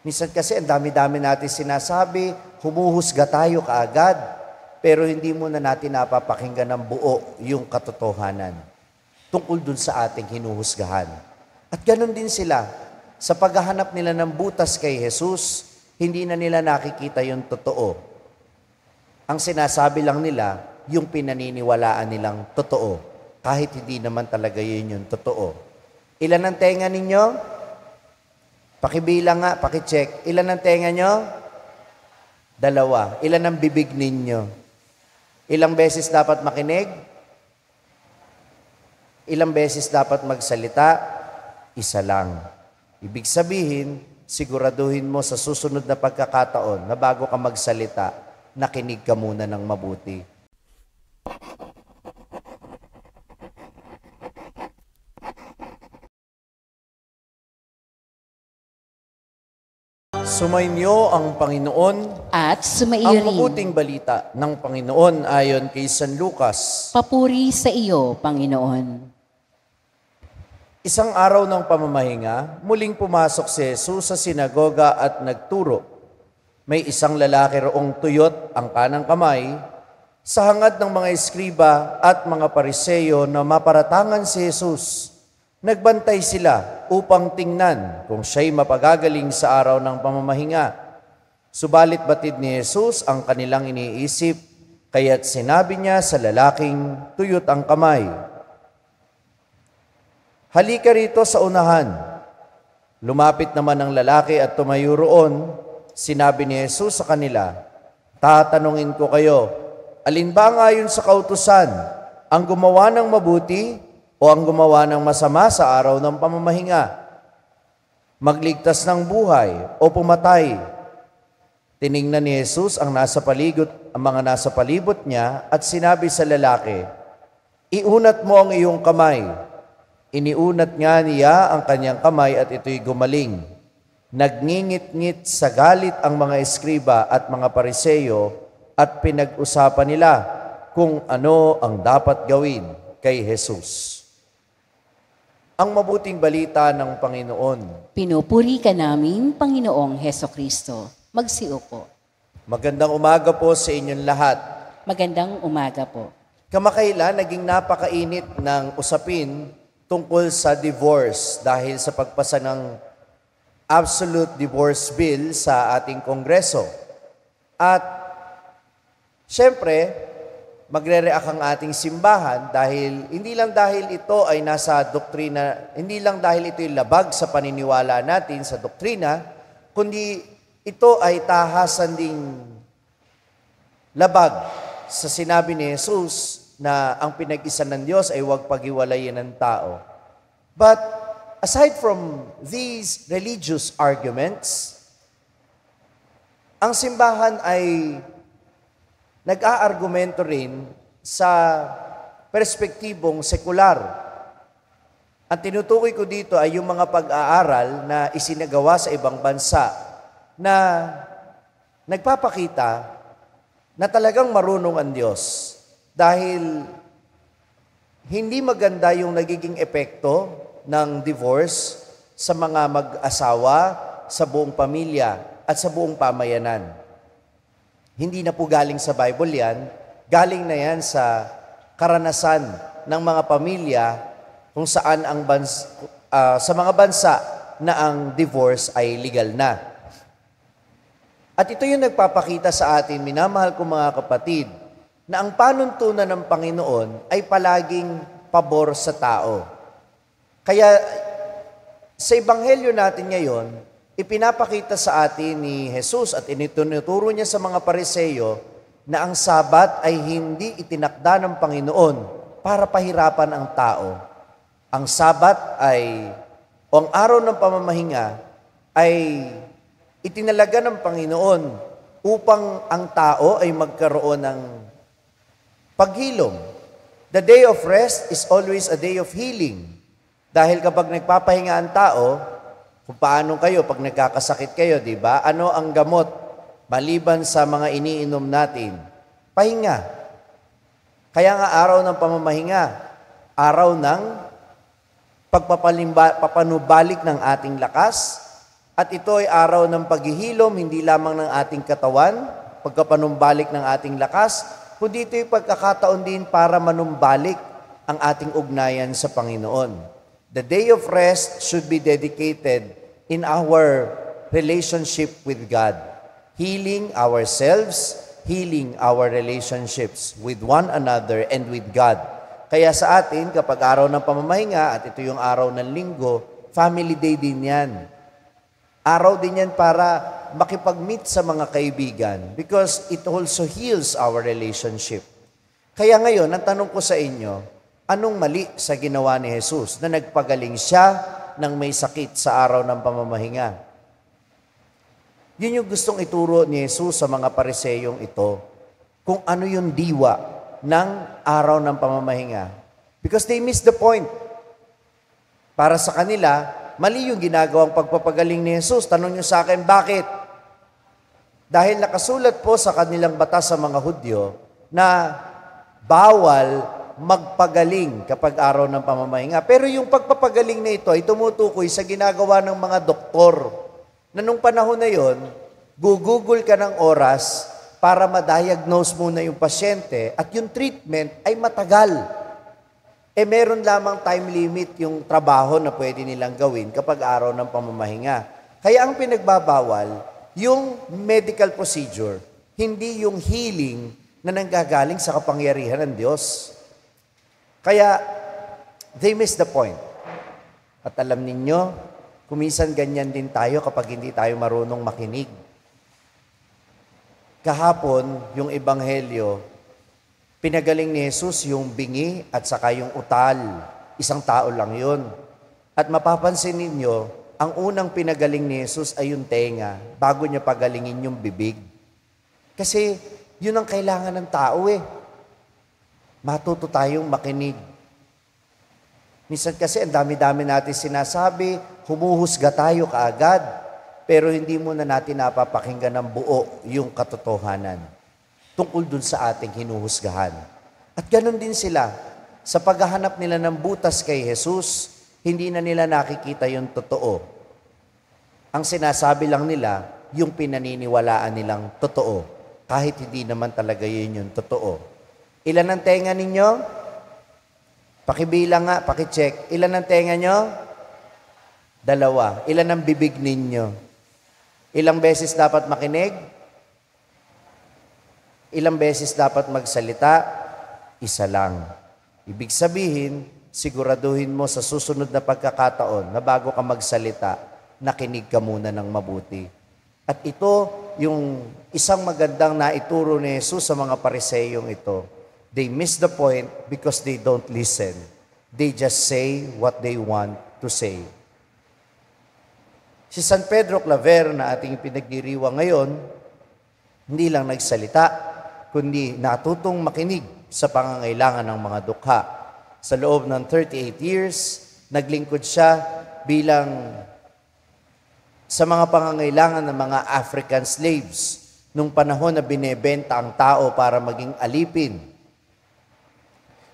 Minsan kasi ang dami-dami natin sinasabi, humuhusga tayo kaagad, pero hindi muna natin napapakinggan ng buo yung katotohanan tungkol dun sa ating hinuhusgahan. At ganun din sila, sa paghahanap nila ng butas kay Jesus, hindi na nila nakikita yung totoo. Ang sinasabi lang nila, yung pinaniniwalaan nilang totoo, kahit hindi naman talaga yun yung totoo. Ilan ang tenga ninyo? Pakibilang nga, pakicheck. Ilan ang tenga nyo? 2. Ilan ang bibig ninyo? Ilang beses dapat makinig? Ilang beses dapat magsalita? 1 lang. Ibig sabihin, siguraduhin mo sa susunod na pagkakataon na bago ka magsalita, nakinig ka muna ng mabuti. Sumainyo ang Panginoon at sumaiyo ang rin. mabuting balita ng Panginoon ayon kay San Lucas. Papuri sa iyo, Panginoon. Isang araw ng pamamahinga, muling pumasok si Jesus sa sinagoga at nagturo. May isang lalaki roong tuyot ang kanang kamay, sa hangad ng mga eskriba at mga pariseyo na maparatangan si Jesus. Nagbantay sila upang tingnan kung siya'y mapagagaling sa araw ng pamamahinga. Subalit batid ni Jesus ang kanilang iniisip, kaya't sinabi niya sa lalaking tuyot ang kamay, "Halika rito sa unahan." Lumapit naman ang lalaki at tumayo roon. Sinabi ni Jesus sa kanila, "Tatanungin ko kayo, alin ba ayon sa kautusan, ang gumawa ng mabuti o ang gumawa ng masama sa araw ng pamamahinga? Magligtas ng buhay o pumatay?" Tiningnan ni Jesus ang mga nasa palibot niya at sinabi sa lalaki, "Iunat mo ang iyong kamay." Iniunat nga niya ang kanyang kamay at ito'y gumaling. Nagngingit-ngit sa galit ang mga eskriba at mga pariseyo at pinag-usapan nila kung ano ang dapat gawin kay Jesus. Ang mabuting balita ng Panginoon. Pinupuri ka namin, Panginoong Hesukristo. Magsiupo. Magandang umaga po sa inyong lahat. Magandang umaga po. Kamakailan, naging napakainit ng usapin tungkol sa divorce dahil sa pagpasa ng Absolute Divorce Bill sa ating Kongreso. At syempre, magre-react ang ating simbahan dahil hindi lang dahil ito ay nasa doktrina, hindi lang dahil ito ay labag sa paniniwala natin sa doktrina, kundi ito ay tahasan ding labag sa sinabi ni Jesus na ang pinag-isa ng Diyos ay huwag paghiwalayin ng tao. But aside from these religious arguments, ang simbahan ay nag-aargumento rin sa perspektibong sekular. Ang tinutukoy ko dito ay yung mga pag-aaral na isinagawa sa ibang bansa na nagpapakita na talagang marunong ang Diyos. Dahil hindi maganda yung nagiging epekto ng divorce sa mga mag-asawa, sa buong pamilya, at sa buong pamayanan. Hindi na po galing sa Bible yan, galing na yan sa karanasan ng mga pamilya kung saan sa mga bansa na ang divorce ay legal na. At ito yung nagpapakita sa atin, minamahal kong mga kapatid, na ang panuntunan ng Panginoon ay palaging pabor sa tao. Kaya sa Ebanghelyo natin ngayon, ipinapakita sa atin ni Jesus at initunuturo niya sa mga Pariseyo na ang Sabat ay hindi itinakda ng Panginoon para pahirapan ang tao. Ang Sabat o ang araw ng pamamahinga ay itinalaga ng Panginoon upang ang tao ay magkaroon ng paghilom. The day of rest is always a day of healing. Dahil kapag nagpapahinga ang tao, kung paano kayo pag nagkakasakit kayo, di ba? Ano ang gamot maliban sa mga iniinom natin? Pahinga. Kaya nga araw ng pamamahinga, araw ng papanubalik ng ating lakas, At ito ay araw ng paghihilom, hindi lamang ng ating katawan, pagkapanumbalik ng ating lakas, kundi ito ay pagkakataon din para manumbalik ang ating ugnayan sa Panginoon. The day of rest should be dedicated in our relationship with God, healing ourselves, healing our relationships with one another and with God. Kaya sa atin, kapag araw ng pamamahinga, at ito yung araw ng linggo, family day din yan. Araw din yan para makipag-meet sa mga kaibigan because it also heals our relationship. Kaya ngayon, ang tanong ko sa inyo, anong mali sa ginawa ni Jesus na nagpagaling siya ng may sakit sa araw ng pamamahinga? Yun yung gustong ituro ni Jesus sa mga pariseyong ito, kung ano yung diwa ng araw ng pamamahinga. Because they missed the point. Para sa kanila, mali yung ginagawang pagpapagaling ni Jesus. Tanong niyo sa akin, bakit? Dahil nakasulat po sa kanilang batas sa mga Hudyo na bawal magpagaling kapag araw ng pamamahinga. Pero yung pagpapagaling na ito ay tumutukoy sa ginagawa ng mga doktor na nung panahon na yon, gugugol ka ng oras para ma-diagnose muna yung pasyente at yung treatment ay matagal. Meron lamang time limit yung trabaho na pwede nilang gawin kapag araw ng pamamahinga. Kaya ang pinagbabawal, yung medical procedure, hindi yung healing na nanggagaling sa kapangyarihan ng Diyos. Kaya, they miss the point. At alam ninyo, kuminsan ganyan din tayo kapag hindi tayo marunong makinig. Kahapon, yung ebanghelyo, pinagaling ni Jesus yung bingi at saka yung utal. Isang tao lang yun. At mapapansin ninyo, ang unang pinagaling ni Jesus ay yung tenga bago niya pagalingin yung bibig. Kasi yun ang kailangan ng tao Matuto tayong makinig. Minsan kasi ang dami-dami natin sinasabi, humuhusga tayo kaagad, pero hindi muna natin napapakinggan ng buo yung katotohanan tungkol dun sa ating hinuhusgahan. At ganun din sila. Sa paghahanap nila ng butas kay Jesus, hindi na nila nakikita yung totoo. Ang sinasabi lang nila, yung pinaniniwalaan nilang totoo, kahit hindi naman talaga yun yung totoo. Ilan ang tenga ninyo? Pakibilang nga, pakicheck. Ilan ang tenga nyo? 2. Ilan ang bibig ninyo? Ilang beses dapat makinig? Ilang beses dapat magsalita? 1 lang. Ibig sabihin, siguraduhin mo sa susunod na pagkakataon na bago ka magsalita, nakinig ka muna ng mabuti. At ito, yung isang magandang naituro ni Jesus sa mga pariseyong ito. They miss the point because they don't listen. They just say what they want to say. Si San Pedro Claver na ating pinagdiriwang ngayon, hindi lang nagsalita, kundi natutong makinig sa pangangailangan ng mga dukha. Sa loob ng 38 years, naglingkod siya bilang sa mga pangangailangan ng mga African slaves nung panahon na binebenta ang tao para maging alipin.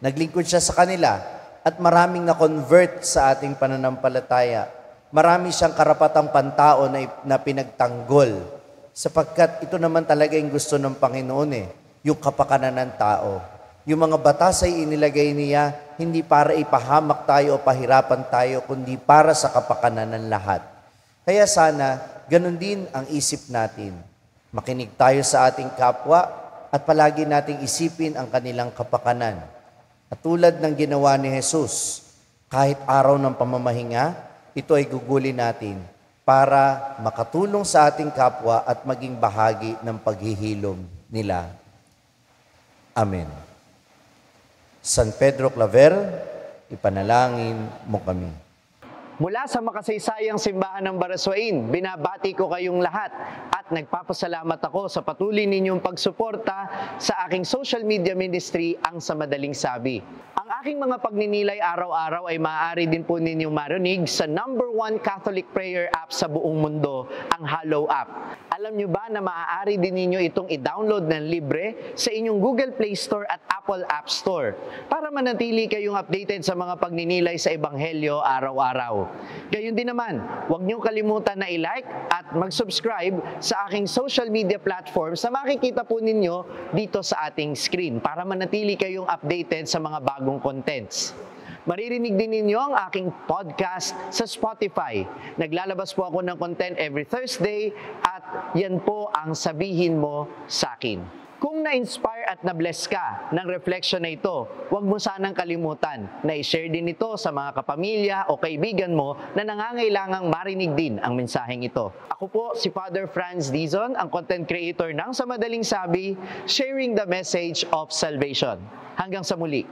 Naglingkod siya sa kanila at maraming na-convert sa ating pananampalataya. Marami siyang karapatang pantao na pinagtanggol sapagkat ito naman talaga yung gusto ng Panginoon yung kapakanan ng tao. Yung mga batas ay inilagay niya hindi para ipahamak tayo o pahirapan tayo, kundi para sa kapakanan ng lahat. Kaya sana, ganun din ang isip natin. Makinig tayo sa ating kapwa at palagi nating isipin ang kanilang kapakanan. At tulad ng ginawa ni Jesus, kahit araw ng pamamahinga, ito ay gugulin natin para makatulong sa ating kapwa at maging bahagi ng paghihilom nila. Amen. San Pedro Claver, ipanalangin mo kami. Mula sa makasaysayang simbahan ng Baraswain, binabati ko kayong lahat at nagpapasalamat ako sa patuloy ninyong pagsuporta sa aking social media ministry, ang Sa Madaling Sabi. Ang aking mga pagninilay araw-araw ay maaari din po ninyong marinig sa #1 Catholic prayer app sa buong mundo, ang Hallow app. Alam nyo ba na maaari din ninyo itong i-download ng libre sa inyong Google Play Store at Apple App Store para manatili kayong updated sa mga pagninilay sa Ebanghelyo araw-araw. Gayun din naman, huwag niyong kalimutan na i-like at mag-subscribe sa aking social media platforms na makikita po ninyo dito sa ating screen para manatili kayong updated sa mga bagong contents. Maririnig din ninyo ang aking podcast sa Spotify. Naglalabas po ako ng content every Thursday at yan po ang Sabihin Mo sa Akin. Kung na-inspire at na-bless ka ng reflection na ito, huwag mo sanang kalimutan na i-share din ito sa mga kapamilya o kaibigan mo na nangangailangang marinig din ang mensaheng ito. Ako po si Father Franz Dizon, ang content creator ng Sa Madaling Sabi, sharing the message of salvation. Hanggang sa muli.